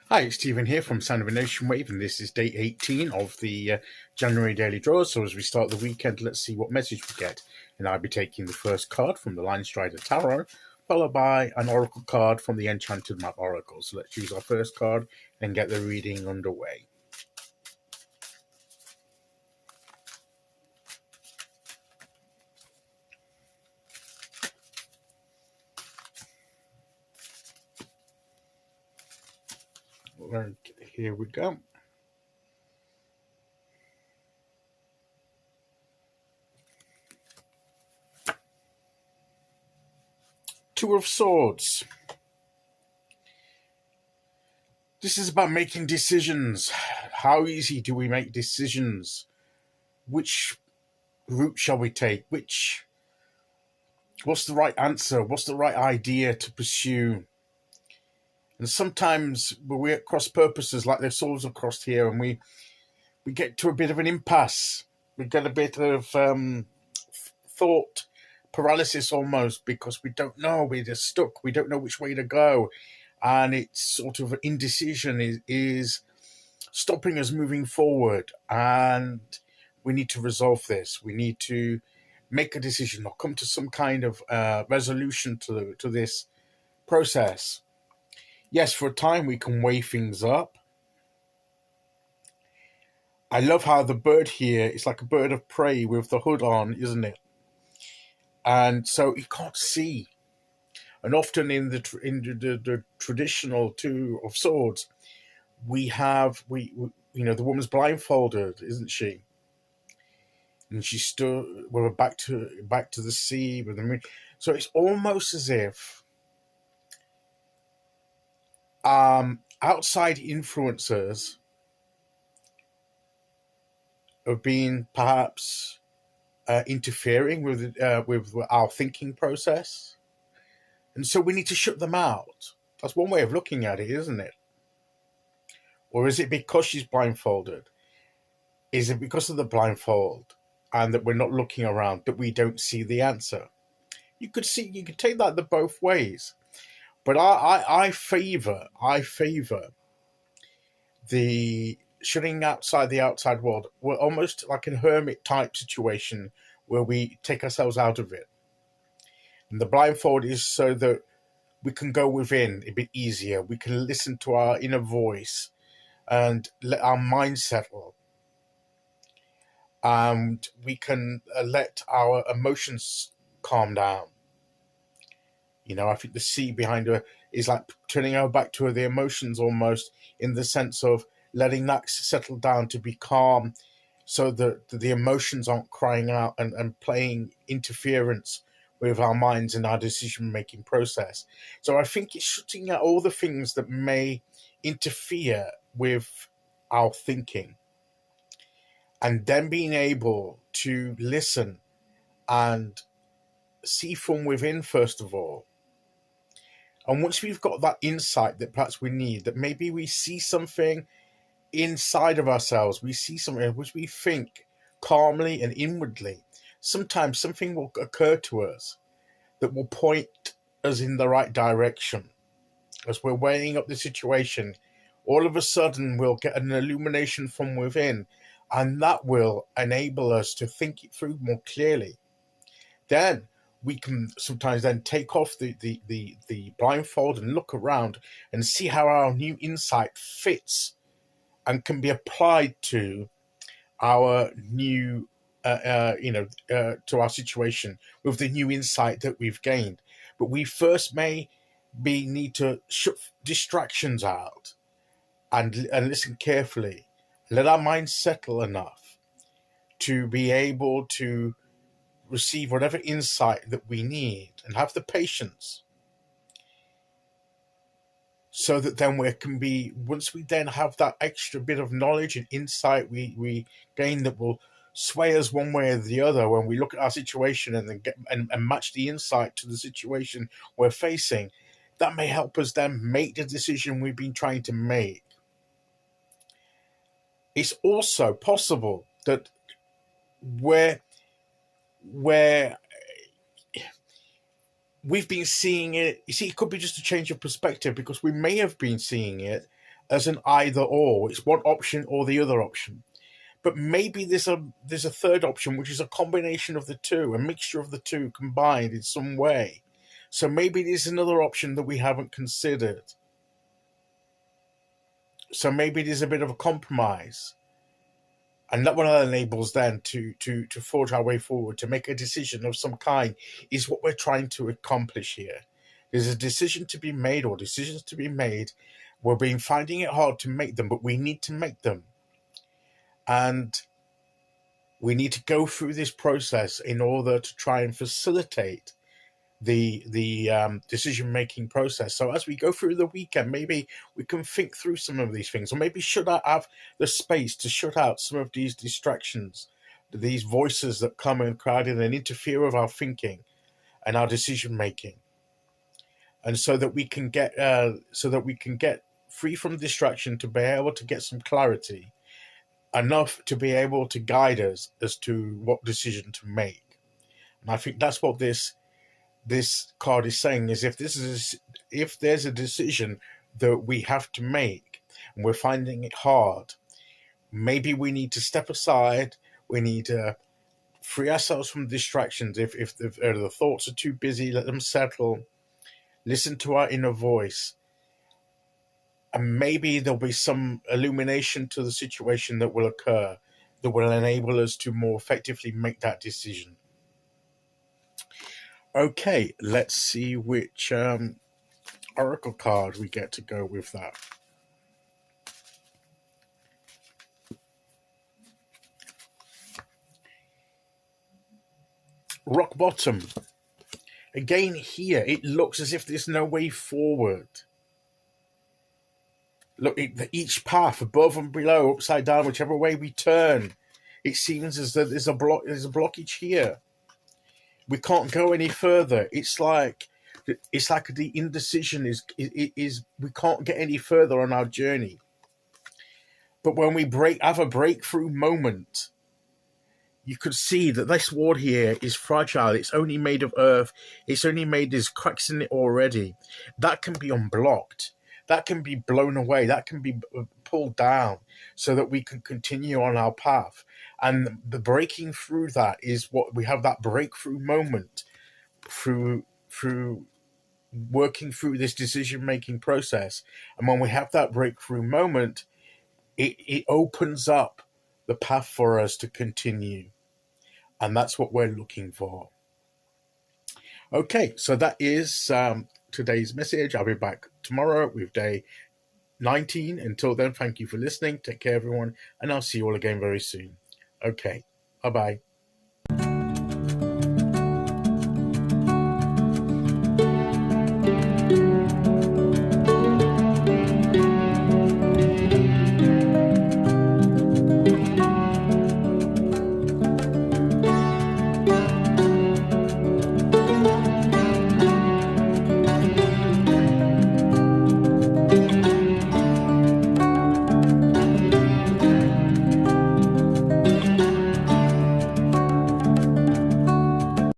Hi, it's Stephen here from Sound of a Nation Wave, and this is day 18 of the January daily draws. So as we start the weekend, let's see what message we get. And I'll be taking the first card from the Linestrider Tarot, followed by an Oracle card from the Enchanted Map Oracle. So let's use our first card and get the reading underway. Here we go. Two of Swords. This is about making decisions. How easy do we make decisions? Which route shall we take? What's the right answer? What's the right idea to pursue? And sometimes we're at cross purposes, like the swords are crossed here, and we get to a bit of an impasse. We get a bit of thought paralysis almost, because we don't know. We're just stuck. We don't know which way to go. And it's sort of indecision is stopping us moving forward. And we need to resolve this. We need to make a decision or come to some kind of resolution to this process. Yes, for a time we can weigh things up. I love how the bird here is like a bird of prey with the hood on, isn't it? And so he can't see. And often in the traditional Two of Swords, we have the woman's blindfolded, isn't she? And she stood with her back to the sea with the moon. So it's almost as if outside influencers have been perhaps interfering with our thinking process, and so we need to shut them out. That's one way of looking at it, isn't it? Or is it because she's blindfolded? Is it because of the blindfold and that we're not looking around that we don't see the answer? You could take that the both ways. But I favor the shutting outside the outside world. We're almost like a hermit type situation where we take ourselves out of it. And the blindfold is so that we can go within a bit easier. We can listen to our inner voice and let our mind settle. And we can let our emotions calm down. I think the sea behind her is like turning her back to her, the emotions almost, in the sense of letting that settle down to be calm, so that the emotions aren't crying out and playing interference with our minds and our decision-making process. So I think it's shutting out all the things that may interfere with our thinking, and then being able to listen and see from within, first of all. And once we've got that insight that perhaps we need, that maybe we see something inside of ourselves, we see something which we think calmly and inwardly, sometimes something will occur to us that will point us in the right direction. As we're weighing up the situation, all of a sudden we'll get an illumination from within, and that will enable us to think it through more clearly. Then we can sometimes then take off the blindfold and look around and see how our new insight fits and can be applied to our new, to our situation with the new insight that we've gained. But we first need to shut distractions out and listen carefully, let our minds settle enough to be able to receive whatever insight that we need, and have the patience, so that then once we then have that extra bit of knowledge and insight we gain, that will sway us one way or the other when we look at our situation and then and match the insight to the situation we're facing, that may help us then make the decision we've been trying to make. It's also possible that where we've been seeing it, you see, it could be just a change of perspective, because we may have been seeing it as an either or. It's one option or the other option. But maybe there's a third option, which is a combination of the two, a mixture of the two combined in some way. So maybe there's another option that we haven't considered. So maybe there's a bit of a compromise. And that one of the labels then to forge our way forward, to make a decision of some kind, is what we're trying to accomplish here. There's a decision to be made, or decisions to be made. We've been finding it hard to make them, but we need to make them. And we need to go through this process in order to try and facilitate the decision-making process. So as we go through the weekend, maybe we can think through some of these things, or maybe should I have the space to shut out some of these distractions, these voices that come and crowd in and interfere with our thinking and our decision-making, and so that we can get free from distraction, to be able to get some clarity, enough to be able to guide us as to what decision to make. And I think that's what this card is saying, is if there's a decision that we have to make and we're finding it hard, maybe we need to step aside. We need to free ourselves from distractions. If the thoughts are too busy, let them settle. Listen to our inner voice, and maybe there'll be some illumination to the situation that will occur that will enable us to more effectively make that decision. Okay, let's see which oracle card we get to go with that. Rock bottom. Again here, it looks as if there's no way forward. Look, each path, above and below, upside down, whichever way we turn, it seems as though there's a blockage here. We can't go any further. It's like the indecision is we can't get any further on our journey. But when we have a breakthrough moment, you could see that this ward here is fragile. It's only made of earth. There's cracks in it already. That can be unblocked. That can be blown away. That can be pulled down so that we can continue on our path. And the breaking through that is what we have, that breakthrough moment through working through this decision-making process. And when we have that breakthrough moment, it opens up the path for us to continue. And that's what we're looking for. Okay, so that is today's message. I'll be back tomorrow with day 19. Until then, thank you for listening. Take care, everyone, and I'll see you all again very soon. Okay, bye-bye.